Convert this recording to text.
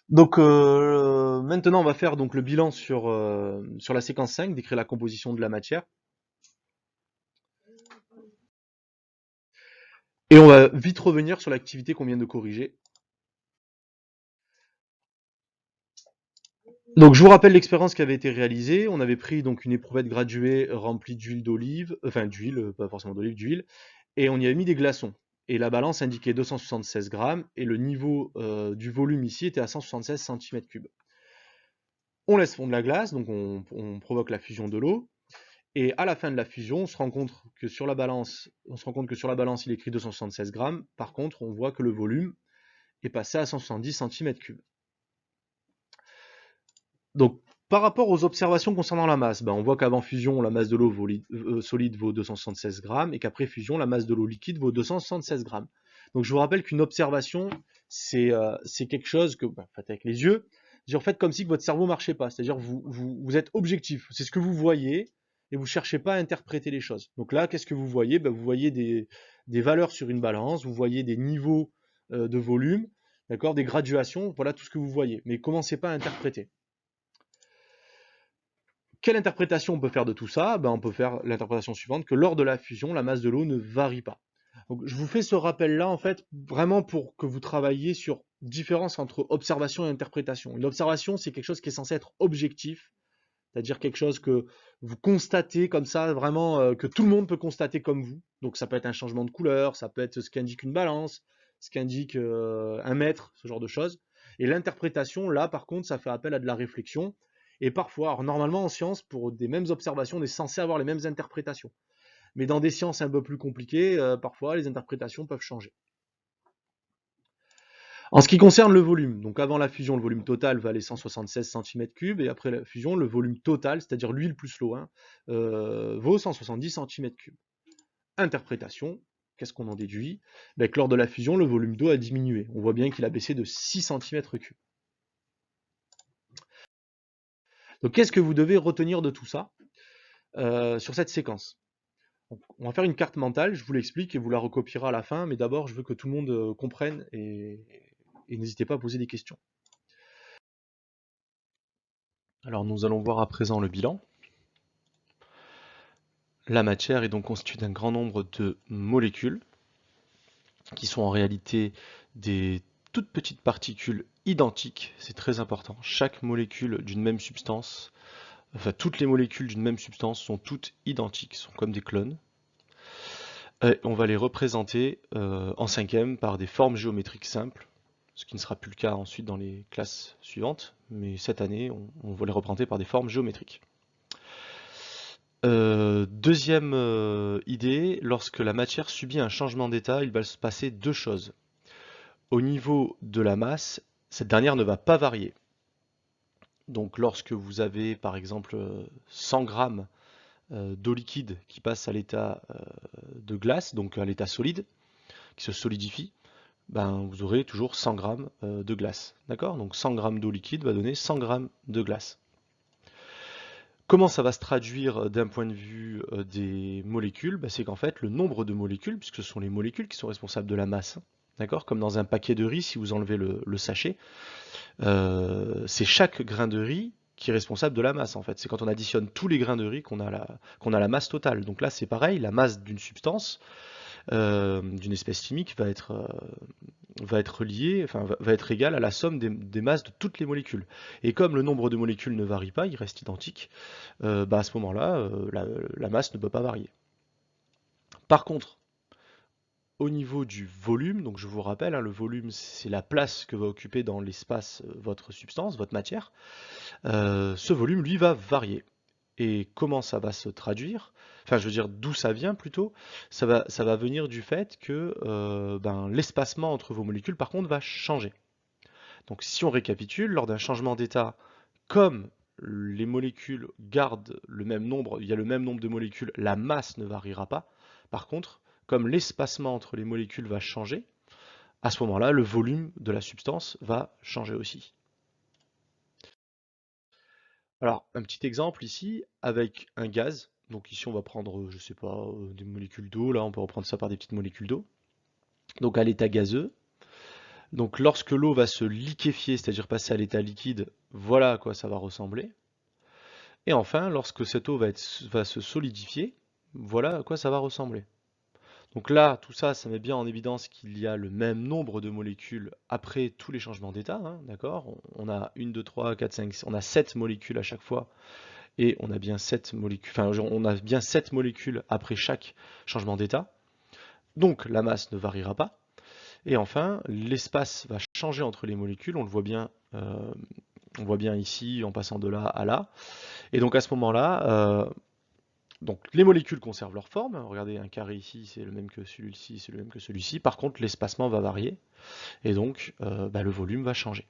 Donc maintenant, on va faire donc le bilan sur la séquence 5, décrire la composition de la matière. Et on va vite revenir sur l'activité qu'on vient de corriger. Donc je vous rappelle l'expérience qui avait été réalisée. On avait pris donc une éprouvette graduée remplie d'huile d'olive, enfin d'huile, pas forcément d'olive, d'huile, et on y avait mis des glaçons. Et la balance indiquait 276 grammes, et le niveau du volume ici était à 176 cm3. On laisse fondre la glace, donc on provoque la fusion de l'eau. Et à la fin de la fusion, on se rend compte que sur la balance, il est écrit 276 grammes. Par contre, on voit que le volume est passé à 170 cm3. Donc, par rapport aux observations concernant la masse, ben, on voit qu'avant fusion, la masse de l'eau solide vaut 276 grammes et qu'après fusion, la masse de l'eau liquide vaut 276 grammes. Donc, je vous rappelle qu'une observation, c'est quelque chose que, ben, faites avec les yeux, en fait comme si votre cerveau ne marchait pas. C'est-à-dire vous êtes objectif. C'est ce que vous voyez et vous ne cherchez pas à interpréter les choses. Donc là, qu'est-ce que vous voyez? Ben, vous voyez des valeurs sur une balance, vous voyez des niveaux de volume, d'accord, des graduations, voilà tout ce que vous voyez. Mais commencez pas à interpréter. Quelle interprétation on peut faire de tout ça? Ben, on peut faire l'interprétation suivante, que lors de la fusion, la masse de l'eau ne varie pas. Donc, je vous fais ce rappel-là, en fait, vraiment pour que vous travailliez sur différence entre observation et interprétation. Une observation, c'est quelque chose qui est censé être objectif, c'est-à-dire quelque chose que vous constatez comme ça, vraiment, que tout le monde peut constater comme vous. Donc, ça peut être un changement de couleur, ça peut être ce qu'indique une balance, ce qu'indique un mètre, ce genre de choses. Et l'interprétation, là, par contre, ça fait appel à de la réflexion. Et parfois, alors normalement en science, pour des mêmes observations, on est censé avoir les mêmes interprétations. Mais dans des sciences un peu plus compliquées, parfois les interprétations peuvent changer. En ce qui concerne le volume, donc avant la fusion, le volume total valait 176 cm3, et après la fusion, le volume total, c'est-à-dire l'huile plus l'eau, hein, vaut 170 cm3. Interprétation, qu'est-ce qu'on en déduit? Ben, que lors de la fusion, le volume d'eau a diminué. On voit bien qu'il a baissé de 6 cm3. Donc qu'est-ce que vous devez retenir de tout ça sur cette séquence? On va faire une carte mentale, je vous l'explique et vous la recopierez à la fin, mais d'abord je veux que tout le monde comprenne et n'hésitez pas à poser des questions. Alors nous allons voir à présent le bilan. La matière est donc constituée d'un grand nombre de molécules qui sont en réalité des toutes petites particules identiques, c'est très important. Chaque molécule d'une même substance, enfin toutes les molécules d'une même substance sont toutes identiques, sont comme des clones. Et on va les représenter en cinquième par des formes géométriques simples, ce qui ne sera plus le cas ensuite dans les classes suivantes, mais cette année, on va les représenter par des formes géométriques. Deuxième idée, lorsque la matière subit un changement d'état, il va se passer deux choses. Au niveau de la masse, cette dernière ne va pas varier. Donc lorsque vous avez par exemple 100 grammes d'eau liquide qui passe à l'état de glace, donc à l'état solide, qui se solidifie, ben, vous aurez toujours 100 grammes de glace. D'accord? Donc 100 grammes d'eau liquide va donner 100 grammes de glace. Comment ça va se traduire d'un point de vue des molécules? Ben, c'est qu'en fait, le nombre de molécules, puisque ce sont les molécules qui sont responsables de la masse, d'accord? Comme dans un paquet de riz, si vous enlevez le sachet, c'est chaque grain de riz qui est responsable de la masse en fait. C'est quand on additionne tous les grains de riz qu'on a la masse totale. Donc là c'est pareil, la masse d'une substance, d'une espèce chimique va être liée, enfin va être égale à la somme des masses de toutes les molécules. Et comme le nombre de molécules ne varie pas, il reste identique, bah à ce moment-là, la masse ne peut pas varier. Par contre, au niveau du volume, donc je vous rappelle, hein, le volume c'est la place que va occuper dans l'espace votre substance, votre matière. Ce volume, lui, va varier. Et comment ça va se traduire? Enfin, je veux dire, d'où ça vient plutôt? Ça va venir du fait que ben, l'espacement entre vos molécules, par contre, va changer. Donc, si on récapitule, lors d'un changement d'état, comme les molécules gardent le même nombre, il y a le même nombre de molécules, la masse ne variera pas. Par contre, comme l'espacement entre les molécules va changer, à ce moment-là, le volume de la substance va changer aussi. Alors, un petit exemple ici, avec un gaz. Donc ici, on va prendre, je sais pas, des molécules d'eau. Là, on peut reprendre ça par des petites molécules d'eau. Donc à l'état gazeux, Donc lorsque l'eau va se liquéfier, c'est-à-dire passer à l'état liquide, voilà à quoi ça va ressembler. Et enfin, lorsque cette eau va se solidifier, voilà à quoi ça va ressembler. Donc là, tout ça, ça met bien en évidence qu'il y a le même nombre de molécules après tous les changements d'état, hein, d'accord? On a 1, 2, 3, 4, 5, on a 7 molécules à chaque fois, et on a bien 7 molécules, enfin, on a bien 7 molécules après chaque changement d'état. Donc la masse ne variera pas. Et enfin, l'espace va changer entre les molécules, on voit bien ici en passant de là à là. Et donc à ce moment-là, donc les molécules conservent leur forme. Regardez, un carré ici, c'est le même que celui-ci, c'est le même que celui-ci. Par contre, l'espacement va varier et donc bah, le volume va changer.